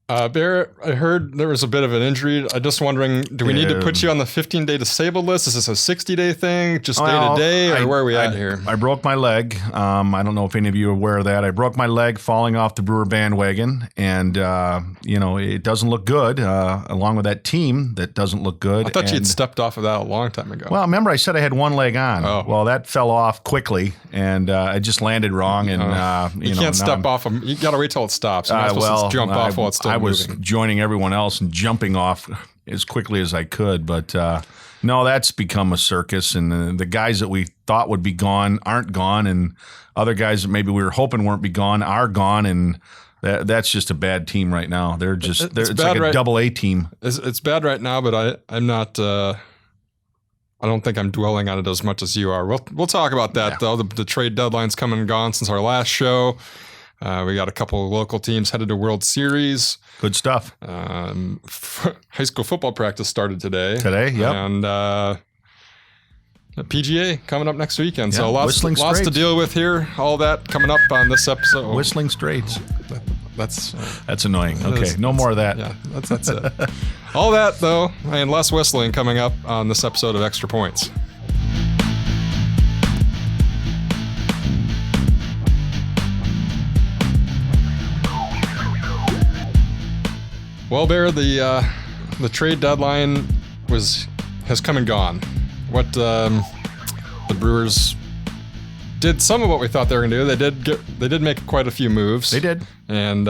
Barrett, I heard there was a bit of an injury. I'm just wondering, do we need to put you on the 15-day disabled list? Is this a 60-day thing, just day to day, or where are we at here? I broke my leg. I don't know if any of you are aware of that. I broke my leg falling off the Brewer bandwagon, and it doesn't look good. Along with that team, that doesn't look good. I thought you'd stepped off of that a long time ago. Well, remember I said I had one leg on. Oh. Well, that fell off quickly, and I just landed wrong. And you can't step off them. You got to wait till it stops. You're not supposed to jump off while it's still I was moving. Joining everyone else and jumping off as quickly as I could. But no, that's become a circus. And the guys that we thought would be gone aren't gone. And other guys that maybe we were hoping weren't be gone are gone. And that's just a bad team right now. It's like a double A team. It's bad right now, but I'm not... I don't think I'm dwelling on it as much as you are. We'll talk about that, though. The trade deadline's come and gone since our last show. We got a couple of local teams headed to World Series. Good stuff. High school football practice started today. Yep. And the PGA coming up next weekend. Yeah, so lots to deal with here. All that coming up on this episode. Whistling Straits. That's annoying. Okay, no more of that. Yeah, that's it. All that, though, and less whistling coming up on this episode of Extra Points. Well, Bear, the trade deadline has come and gone. What the Brewers did some of what we thought they were going to do. They did make quite a few moves. They did, and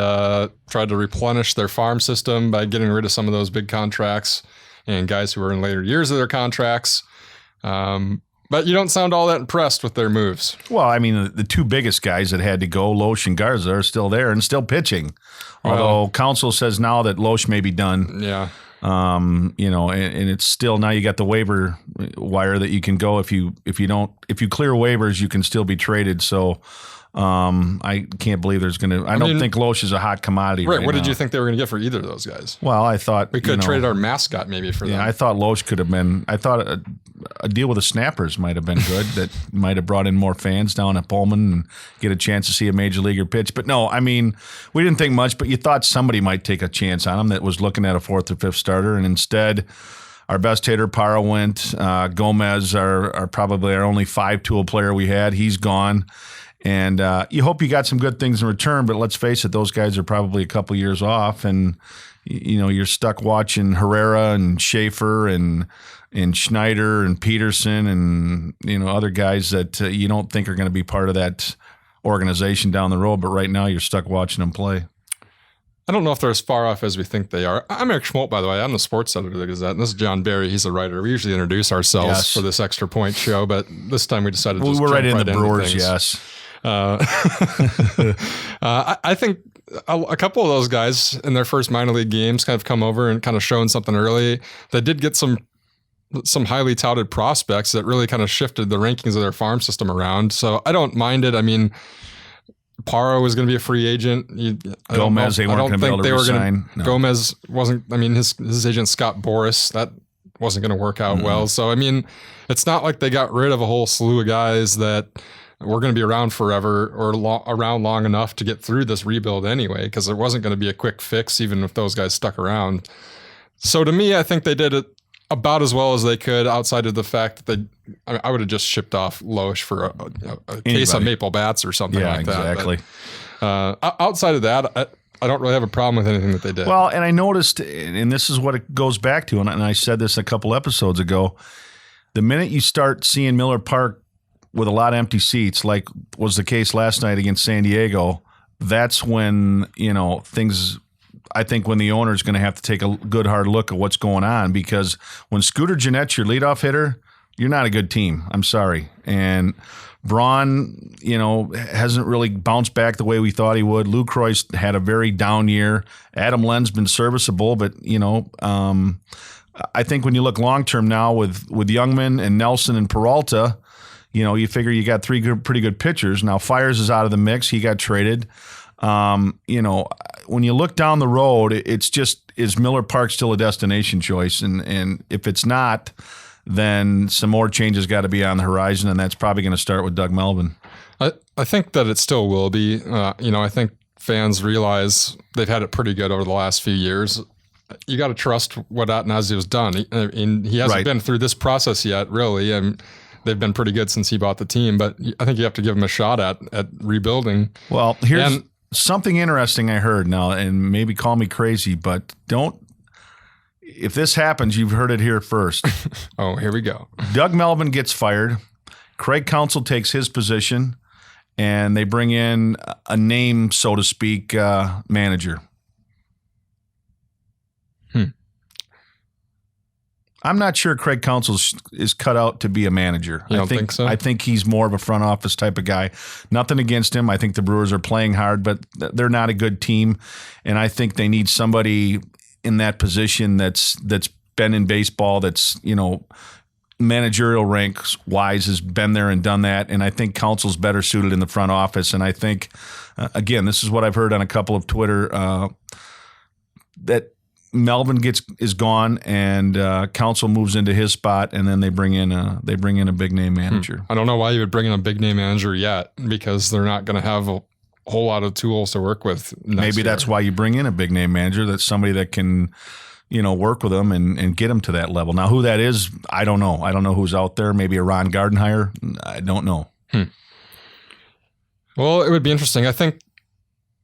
tried to replenish their farm system by getting rid of some of those big contracts and guys who were in later years of their contracts. But you don't sound all that impressed with their moves. Well, I mean, the two biggest guys that had to go, Loesch and Garza, are still there and still pitching. Although council says now that Loesch may be done. Yeah. And it's still, now you got the waiver wire that you can go if you clear waivers, you can still be traded. So I can't believe there's going to. I don't think Loesch is a hot commodity. Right. What did you think they were going to get for either of those guys? Well, I thought we could have traded our mascot maybe for them. I thought Loesch could have been. I thought a deal with the Snappers might have been good. That might have brought in more fans down at Pullman and get a chance to see a major leaguer pitch. But no, I mean, we didn't think much. But you thought somebody might take a chance on him that was looking at a fourth or fifth starter, and instead, our best hitter, Parra, went. Gomez, our probably our only 5-tool player we had, he's gone. And you hope you got some good things in return, but let's face it, those guys are probably a couple years off, and you're stuck watching Herrera and Schaefer and Schneider and Peterson and other guys that you don't think are going to be part of that organization down the road. But right now, you're stuck watching them play. I don't know if they're as far off as we think they are. I'm Eric Schmolt, by the way. I'm the sports editor of the Gazette, and this is John Barry. He's a writer. We usually introduce ourselves for this Extra Point show, but this time we decided to we're right into Brewers. Things. Yes. I think a couple of those guys in their first minor league games kind of come over and kind of shown something early. They did get some highly touted prospects that really kind of shifted the rankings of their farm system around. So I don't mind it. I mean, Parra was going to be a free agent. Gomez, they weren't going to be able to resign. No. Gomez wasn't. I mean, his agent Scott Boras, that wasn't going to work out well. So I mean, it's not like they got rid of a whole slew of guys that were going to be around forever or around long enough to get through this rebuild anyway, because it wasn't going to be a quick fix, even if those guys stuck around. So to me, I think they did it about as well as they could, outside of the fact that I would have just shipped off Loesch for a case of Maple Bats or something like that. Exactly. But, outside of that, I don't really have a problem with anything that they did. Well, and I noticed, and this is what it goes back to, and I said this a couple episodes ago, the minute you start seeing Miller Park with a lot of empty seats, like was the case last night against San Diego, that's when, things, I think when the owner is going to have to take a good hard look at what's going on, because when Scooter Jeanette's your leadoff hitter, you're not a good team. I'm sorry. And Braun, hasn't really bounced back the way we thought he would. Lou Croix had a very down year. Adam Len's been serviceable, but, I think when you look long-term now with Youngman and Nelson and Peralta, you figure you got pretty good pitchers. Now Fires is out of the mix. He got traded. When you look down the road, it's just, is Miller Park still a destination choice? And if it's not, then some more changes got to be on the horizon, and that's probably going to start with Doug Melvin. I think that it still will be. I think fans realize they've had it pretty good over the last few years. You got to trust what Attanasiou's done. He hasn't been through this process yet, really, and they've been pretty good since he bought the team. But I think you have to give him a shot at rebuilding. Well, here's something interesting I heard now, and maybe call me crazy, but if this happens, you've heard it here first. Oh, here we go. Doug Melvin gets fired. Craig Counsell takes his position, and they bring in a name, so to speak, manager. I'm not sure Craig Counsell is cut out to be a manager. You don't think so? I think he's more of a front office type of guy. Nothing against him. I think the Brewers are playing hard, but they're not a good team, and I think they need somebody in that position that's been in baseball, that's, managerial ranks wise has been there and done that. And I think Counsell's better suited in the front office. And I think, again, this is what I've heard on a couple of Twitter, that Melvin is gone and Counsell moves into his spot, and then they bring in a big name manager. I don't know why you would bring in a big name manager yet, because they're not going to have a whole lot of tools to work with. Maybe that's why you bring in a big name manager. That's somebody that can, work with them and get them to that level. Now, who that is, I don't know. I don't know who's out there. Maybe a Ron Gardenhire. I don't know. Well, it would be interesting. I think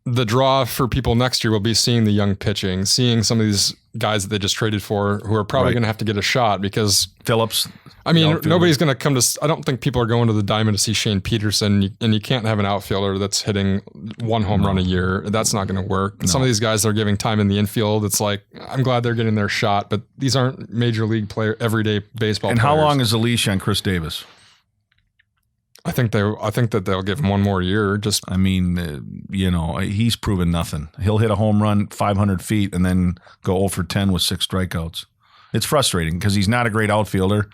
the draw for people next year will be seeing the young pitching, seeing some of these guys that they just traded for who are probably going to have to get a shot, because Phillips. I mean, nobody's going to come to. I don't think people are going to the Diamond to see Shane Peterson, and you can't have an outfielder that's hitting one home run a year. That's not going to work. No. Some of these guys that are giving time in the infield, it's like, I'm glad they're getting their shot, but these aren't major league player, everyday baseball. And players. How long is the leash on Chris Davis? I think that they'll give him one more year. He's proven nothing. He'll hit a home run 500 feet and then go 0 for 10 with 6 strikeouts. It's frustrating because he's not a great outfielder.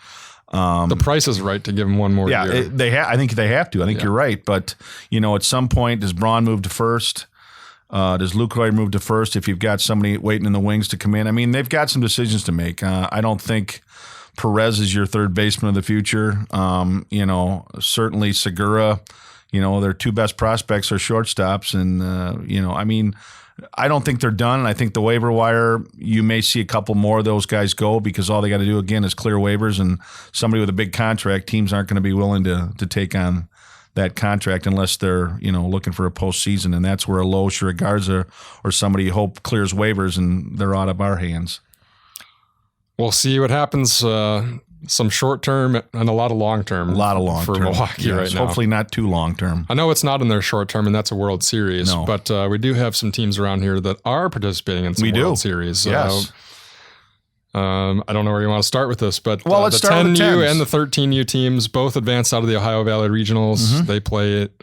The price is right to give him one more year. I think they have to. I think you're right. But, at some point, does Braun move to first? Does Lucroy move to first if you've got somebody waiting in the wings to come in? I mean, they've got some decisions to make. I don't think Perez is your third baseman of the future. Certainly Segura, their 2 best prospects are shortstops. And, I don't think they're done. And I think the waiver wire, you may see a couple more of those guys go, because all they got to do, again, is clear waivers, and somebody with a big contract, teams aren't going to be willing to take on that contract unless they're, looking for a postseason. And that's where a Loesch or a Garza or somebody you hope clears waivers, and they're out of our hands. We'll see what happens. Some short term and a lot of long term. For Milwaukee right now. Hopefully not too long term. I know it's not in their short term, and that's a World Series. No. But we do have some teams around here that are participating in some World Series. Yes. I don't know where you want to start with this, but let's the start with the 10U and the 13U teams both advanced out of the Ohio Valley Regionals. Mm-hmm. They play it.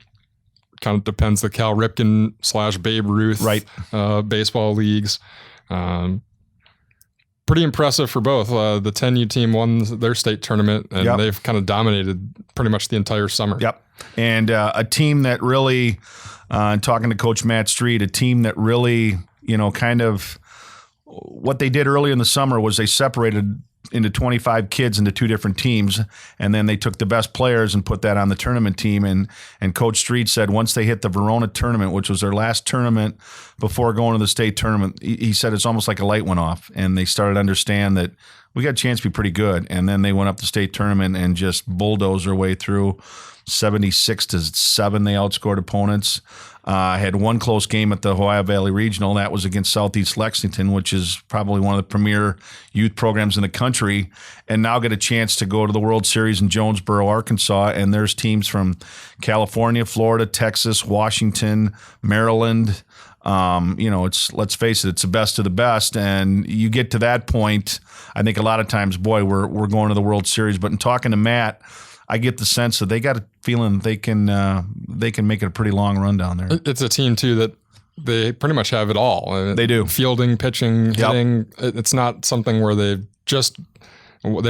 Kind of depends the Cal Ripken / Babe Ruth baseball leagues. Pretty impressive for both. The 10U team won their state tournament, and they've kind of dominated pretty much the entire summer. Yep. And a team that really, talking to Coach Matt Street, a team that really, kind of what they did early in the summer was they separated into 25 kids into 2 different teams, and then they took the best players and put that on the tournament team. And Coach Street said once they hit the Verona tournament, which was their last tournament before going to the state tournament, he said it's almost like a light went off, and they started to understand that we got a chance to be pretty good. And then they went up the state tournament and just bulldozed their way through. 76-7 they outscored opponents. Had one close game at the Ohio Valley Regional. That was against Southeast Lexington, which is probably one of the premier youth programs in the country, and now get a chance to go to the World Series in Jonesboro, Arkansas. And there's teams from California, Florida, Texas, Washington, Maryland. Let's face it, it's the best of the best. And you get to that point, I think a lot of times, boy, we're going to the World Series. But in talking to Matt, I get the sense that they got a feeling they can make it a pretty long run down there. It's a team too that they pretty much have it all. They do. Fielding, pitching, hitting. It's not something where they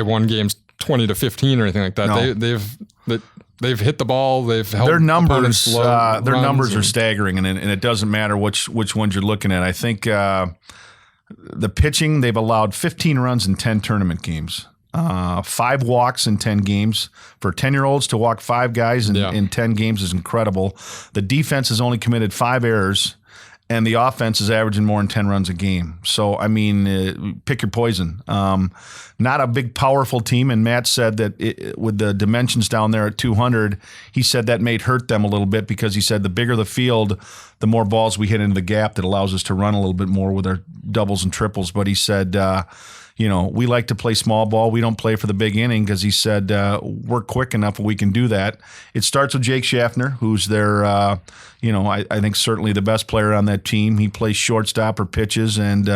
won games 20-15 or anything like that. No. They've hit the ball. They've helped their numbers. Their numbers are staggering, and it doesn't matter which ones you're looking at. I think the pitching, they've allowed 15 runs in 10 tournament games. 5 walks in 10 games. For 10-year-olds to walk 5 guys in 10 games is incredible. The defense has only committed 5 errors, and the offense is averaging more than 10 runs a game. So, I mean, pick your poison. Not a big, powerful team, and Matt said that with the dimensions down there at 200, he said that may hurt them a little bit because he said the bigger the field, the more balls we hit into the gap that allows us to run a little bit more with our doubles and triples. But he said, we like to play small ball. We don't play for the big inning because he said we're quick enough we can do that. It starts with Jake Schaffner, who's their, I think certainly the best player on that team. He plays shortstop or pitches, and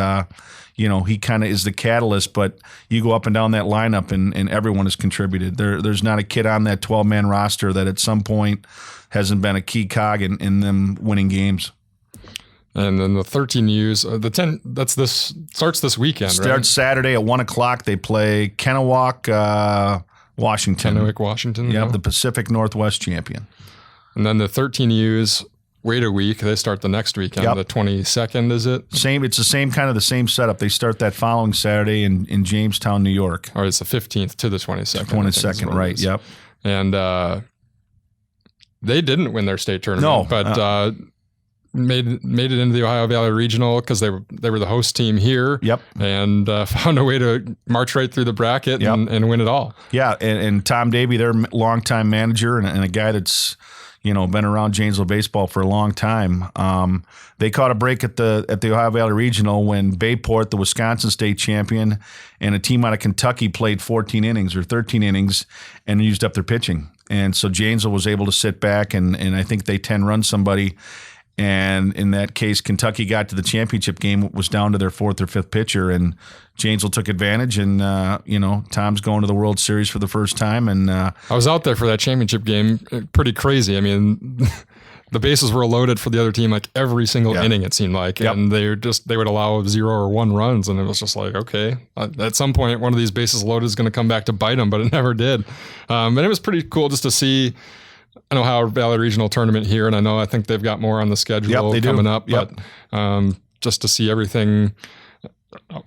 he kind of is the catalyst. But you go up and down that lineup, and everyone has contributed. There's not a kid on that 12-man roster that at some point hasn't been a key cog in them winning games. And then the 13Us, the 10, starts this weekend, right? Starts Saturday at 1 o'clock. They play Kennewick, Washington. Kennewick, Washington. Yep, the Pacific Northwest champion. And then the 13Us wait a week. They start the next weekend, the 22nd, is it? It's the same setup. They start that following Saturday in Jamestown, New York. Or it's the 15th to the 22nd. 22nd, right, yep. And they didn't win their state tournament. But made it into the Ohio Valley Regional because they were the host team here. Yep. And found a way to march right through the bracket and win it all. Yeah, and Tom Davey, their longtime manager and a guy that's been around Janesville baseball for a long time. They caught a break at the Ohio Valley Regional when Bayport, the Wisconsin state champion, and a team out of Kentucky played 14 innings or 13 innings and used up their pitching. And so Janesville was able to sit back and I think they 10-run somebody. And in that case, Kentucky got to the championship game. It was down to their fourth or fifth pitcher, and Janesville took advantage. And Tom's going to the World Series for the first time. And I was out there for that championship game. Pretty crazy. I mean, the bases were loaded for the other team like every single inning. It seemed like, and they would allow 0 or 1 runs, and it was just like, okay, at some point one of these bases loaded is going to come back to bite them, but it never did. And it was pretty cool just to see. I know Ohio Valley Regional Tournament here, and I think they've got more on the schedule coming up. But just to see everything,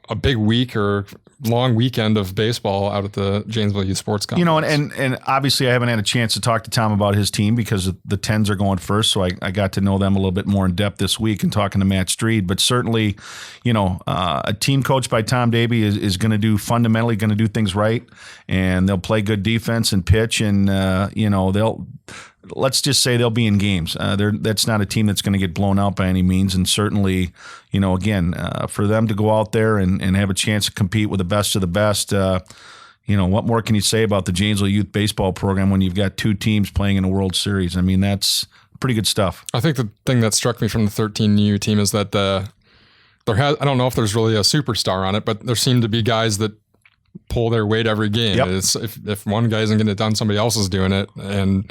a big week or long weekend of baseball out at the Janesville Youth Sports Complex. And obviously I haven't had a chance to talk to Tom about his team because the 10s are going first, so I got to know them a little bit more in depth this week and talking to Matt Streed. But certainly, a team coached by Tom Davey is going to fundamentally do things right, and they'll play good defense and pitch, and let's just say they'll be in games. That's not a team that's going to get blown out by any means. And certainly, for them to go out there and have a chance to compete with the best of the best, what more can you say about the Janesville Youth Baseball program when you've got 2 teams playing in a World Series? I mean, that's pretty good stuff. I think the thing that struck me from the 13U team is that I don't know if there's really a superstar on it, but there seem to be guys that pull their weight every game. Yep. It's, if one guy isn't getting it done, somebody else is doing it. And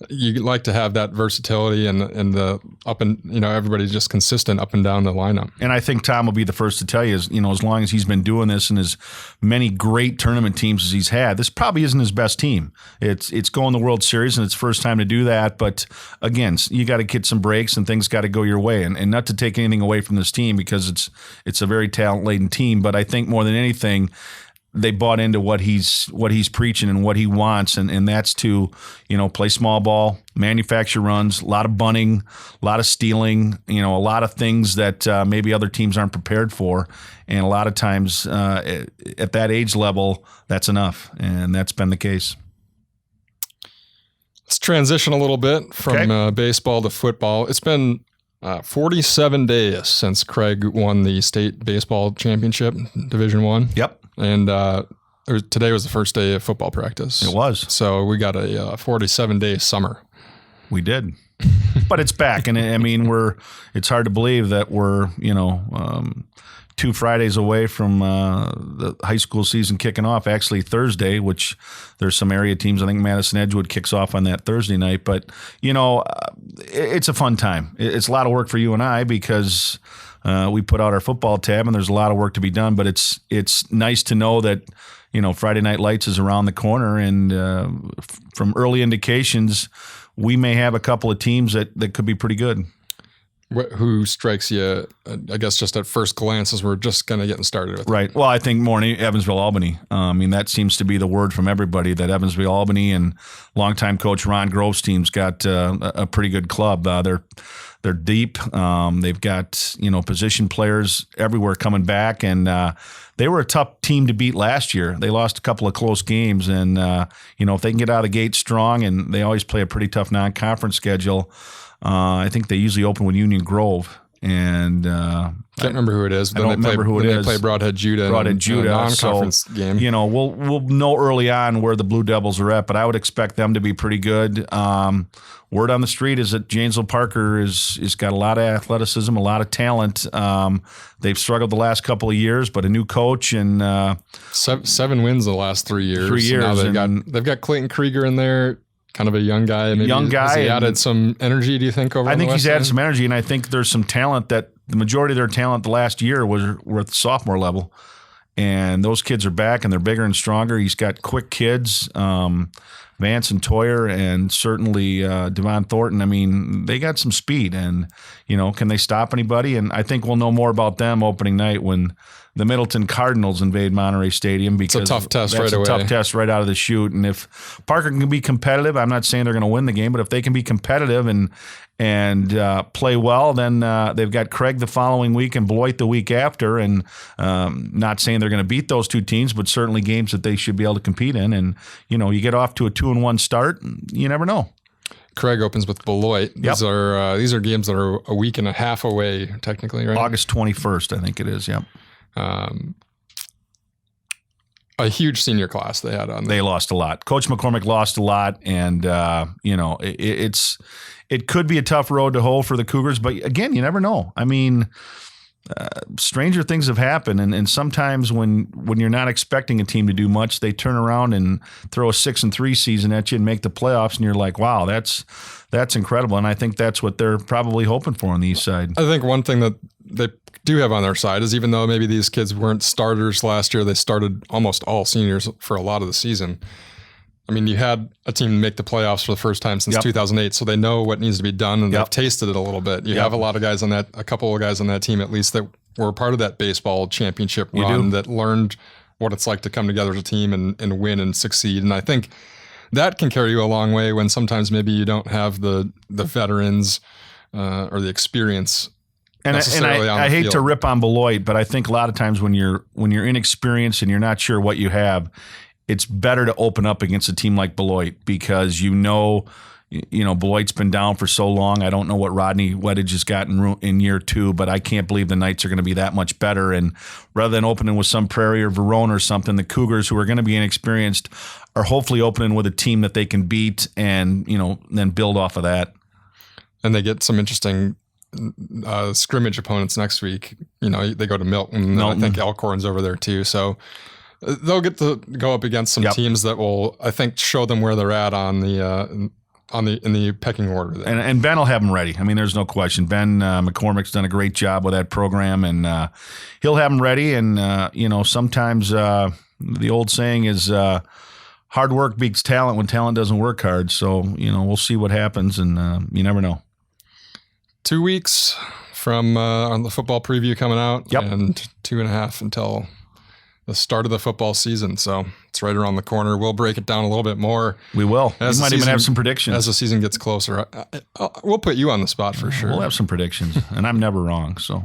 you like to have that versatility and the up and everybody's just consistent up and down the lineup. And I think Tom will be the first to tell you, as long as he's been doing this and as many great tournament teams as he's had, this probably isn't his best team. It's going to the World Series and it's first time to do that. But again, you got to get some breaks and things got to go your way. And not to take anything away from this team because it's a very talent laden team. But I think more than anything, they bought into what he's preaching and what he wants, and that's to play small ball, manufacture runs, a lot of bunting, a lot of stealing, a lot of things that maybe other teams aren't prepared for, and a lot of times at that age level, that's enough, and that's been the case. Let's transition a little bit from baseball to football. It's been 47 days since Craig won the state baseball championship, Division I. Yep. And today was the first day of football practice. It was. So we got a 47-day summer. We did. But it's back. And I mean, it's hard to believe that we're, 2 Fridays away from the high school season kicking off. Actually, Thursday, which there's some area teams. I think Madison Edgewood kicks off on that Thursday night. But, it's a fun time. It's a lot of work for you and I because we put out our football tab and there's a lot of work to be done. But it's nice to know that, Friday Night Lights is around the corner. And from early indications, we may have a couple of teams that could be pretty good. Who strikes you, I guess, just at first glance as we're just kind of getting started with it? Right. Well, I think more in Evansville-Albany. I mean, that seems to be the word from everybody, that Evansville-Albany and longtime coach Ron Grove's team's got a pretty good club. They're deep. They've got, position players everywhere coming back, and they were a tough team to beat last year. They lost a couple of close games, and if they can get out of the gate strong, and they always play a pretty tough non-conference schedule. I think they usually open with Union Grove, and can't remember who it is. I don't remember who it is. They play Broadhead Judah. In a non-conference game. We'll know early on where the Blue Devils are at, but I would expect them to be pretty good. Word on the street is that Janesville Parker is got a lot of athleticism, a lot of talent. They've struggled the last couple of years, but a new coach and 7 wins the last 3 years. 3 years. Now they've got Clayton Krieger in there. Kind of a young guy. Maybe has he added some energy, do you think, over I think he's added end? some energy, and I think there's some talent that the majority of their talent the last year were at the sophomore level. And those kids are back, and they're bigger and stronger. He's got quick kids, Vance and Toyer, and certainly Devon Thornton. I mean, they got some speed, and, can they stop anybody? And I think we'll know more about them opening night when the Middleton Cardinals invade Monterey Stadium, because it's a tough test that's right away. Tough test right out of the chute. And if Parker can be competitive, I'm not saying they're going to win the game, but if they can be competitive and play well, then they've got Craig the following week and Beloit the week after. And not saying they're going to beat those two teams, but certainly games that they should be able to compete in. And you get off to a 2-1 start, you never know. Craig opens with Beloit. Yep. These are games that are a week and a half away, technically, right? August 21st, I think it is. Yep. A huge senior class they had on there. They lost a lot. Coach McCormick lost a lot, and it could be a tough road to hoe for the Cougars. But again, you never know. I mean, stranger things have happened, and sometimes when you're not expecting a team to do much, they turn around and throw a 6-3 season at you and make the playoffs, and you're like, wow, that's incredible. And I think that's what they're probably hoping for on the East Side. I think one thing that they do have on their side is, even though maybe these kids weren't starters last year, they started almost all seniors for a lot of the season. I mean, you had a team make the playoffs for the first time since 2008, so they know what needs to be done, and they've tasted it a little bit. You have a lot of guys on a couple of guys on that team at least, that were part of that baseball championship run, that learned what it's like to come together as a team and win and succeed. And I think that can carry you a long way when sometimes maybe you don't have the veterans or the experience. And I hate to rip on Beloit, but I think a lot of times when you're inexperienced and you're not sure what you have, it's better to open up against a team like Beloit, because Beloit's been down for so long. I don't know what Rodney Weddage has gotten in year 2, but I can't believe the Knights are going to be that much better. And rather than opening with some Prairie or Verona or something, the Cougars, who are going to be inexperienced, are hopefully opening with a team that they can beat and then build off of that. And they get some interesting scrimmage opponents next week. They go to Milton. I think Elkhorn's over there too. So they'll get to go up against some teams that will, I think, show them where they're at on the in the pecking order there. And Ben will have them ready. I mean, there's no question. Ben McCormick's done a great job with that program, and he'll have them ready. And sometimes the old saying is hard work beats talent when talent doesn't work hard. So we'll see what happens, and you never know. 2 weeks from on the football preview coming out, and 2.5 until the start of the football season. So it's right around the corner. We'll break it down a little bit more. We will. We might even have some predictions. As the season gets closer. We'll put you on the spot for sure. We'll have some predictions, and I'm never wrong. So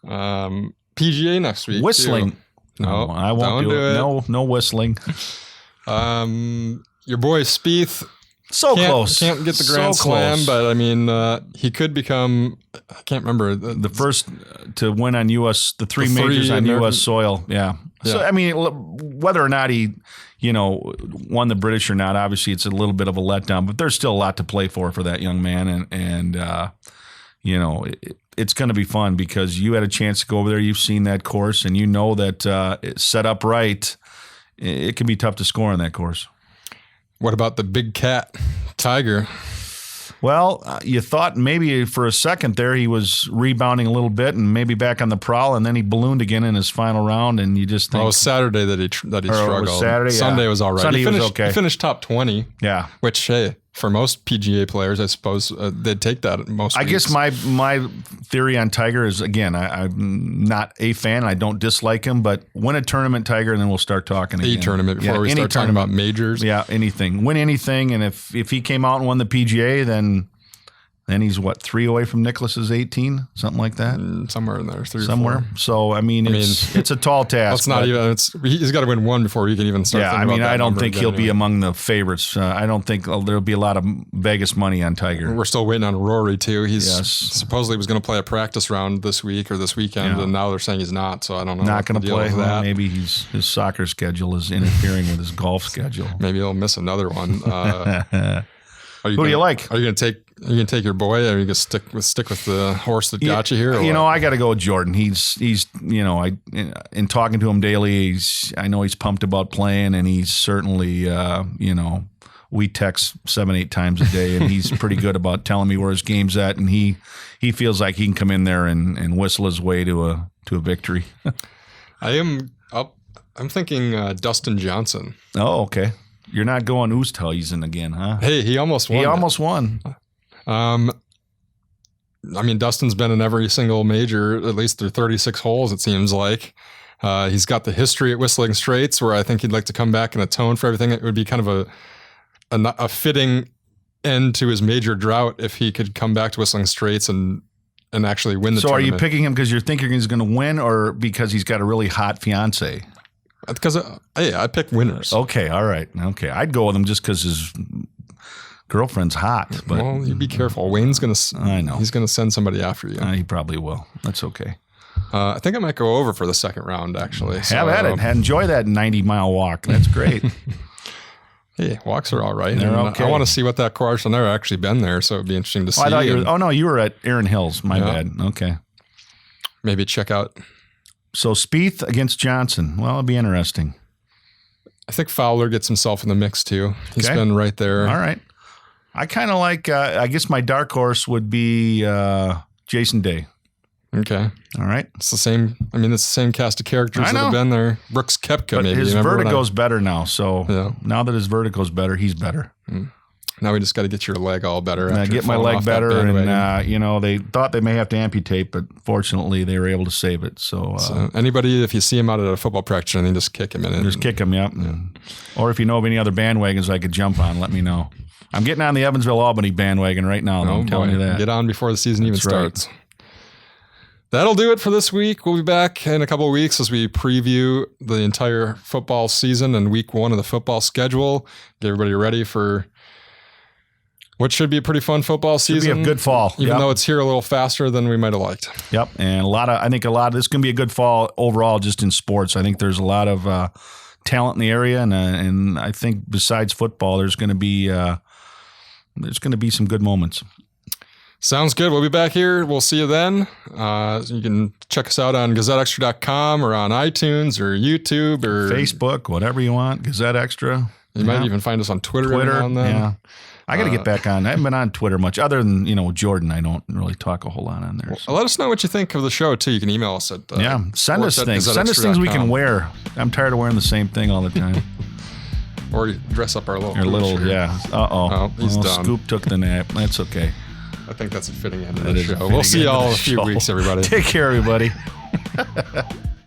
PGA next week. Whistling. Too. No, I won't do it. No whistling. Your boy Spieth. Close. Can't get the Grand Slam, but I mean, he could become, I can't remember. The first to win on the three majors on U.S. soil. Yeah. So, I mean, whether or not he, won the British or not, obviously it's a little bit of a letdown, but there's still a lot to play for that young man. And it's going to be fun because you had a chance to go over there. You've seen that course, and that it's set up right. It can be tough to score on that course. What about the big cat, Tiger? Well, you thought maybe for a second there he was rebounding a little bit and maybe back on the prowl, and then he ballooned again in his final round, and you just think... Well, it was Saturday that he struggled. It was Saturday, Sunday was all right. Sunday he was okay. He finished top 20. Yeah. Which, hey, for most PGA players, I suppose they'd take that most I weeks. guess my theory on Tiger is, again, I'm not a fan. I don't dislike him, but win a tournament, Tiger, and then we'll start talking again. A tournament before we start talking about majors. Yeah, anything. Win anything, and if he came out and won the PGA, then he's, 3 away from Nicklaus's 18? Something like that? Somewhere in there. 3 Somewhere. or 4. So, it's a tall task. That's not even. He's got to win one before he can even start. Yeah, thinking about that I don't number think he'll anyway. be among the favorites. I don't think there'll be a lot of Vegas money on Tiger. We're still waiting on Rory too. He's Yes. supposedly was going to play a practice round this week or this weekend, and now they're saying he's not. So I don't know. Not going to play. Well, Well, maybe his soccer schedule is interfering with his golf schedule. Maybe he'll miss another one. Who do you like? Are you going to take your boy? Or are you going to stick with the horse that got you here? Or what? I got to go with Jordan. He's in talking to him daily, I know he's pumped about playing, and he's certainly we text 7-8 times a day, and he's pretty good about telling me where his game's at, and he feels like he can come in there and whistle his way to a victory. I'm thinking Dustin Johnson. Oh, okay. You're not going Oosthuizen again, huh? Hey, he almost won. He almost won. Dustin's been in every single major, at least through 36 holes, it seems like. He's got the history at Whistling Straits, where I think he'd like to come back and atone for everything. It would be kind of a fitting end to his major drought if he could come back to Whistling Straits and actually win the tournament. So are you picking him because you're thinking he's going to win, or because he's got a really hot fiance? Because I pick winners. Okay, all right. Okay, I'd go with him just because his girlfriend's hot. But well, you be careful. Wayne's going to. I know he's going to send somebody after you. He probably will. That's okay. I think I might go over for the second round. Actually, have at it. Enjoy that 90-mile walk. That's great. Hey, walks are all right. They're okay. I want to see what that course. I've never actually been there, so it'd be interesting to see. I thought you were at Erin Hills. My bad. Okay. Maybe check out. So Spieth against Johnson. Well, it'll be interesting. I think Fowler gets himself in the mix too. He's been right there. All right. I kind of like, I guess my dark horse would be Jason Day. Okay. All right. It's the same. It's the same cast of characters that have been there. Brooks Koepka, but maybe. His vertigo's better now. So now that his vertigo's better, he's better. Now we just got to get your leg all better. I get my leg better, and they thought they may have to amputate, but fortunately they were able to save it. So anybody, if you see him out at a football practice, then just kick him in it. Just kick him, yep. Yeah. Or if you know of any other bandwagons I could jump on, let me know. I'm getting on the Evansville-Albany bandwagon right now, though. I'm telling you that. Get on before the season even starts. Right. That'll do it for this week. We'll be back in a couple of weeks as we preview the entire football season and week 1 of the football schedule. Get everybody ready for what should be a pretty fun football season. Should be a good fall. Even though it's here a little faster than we might have liked. Yep. And I think a lot of this is going to be a good fall overall just in sports. I think there's a lot of talent in the area. And I think besides football, there's going to be some good moments. Sounds good. We'll be back here. We'll see you then. You can check us out on GazetteExtra.com or on iTunes or YouTube or Facebook, whatever you want. Gazette Extra. You might even find us on Twitter every now and then. Yeah. I got to get back on. I haven't been on Twitter much. Other than, Jordan, I don't really talk a whole lot on there. So. Let us know what you think of the show, too. You can email us at send us things. Send us things we can wear. I'm tired of wearing the same thing all the time. Or dress up our little. Uh-oh. He's done. Scoop took the nap. That's okay. I think that's a fitting end of the show. We'll see you all in a few weeks, everybody. Take care, everybody.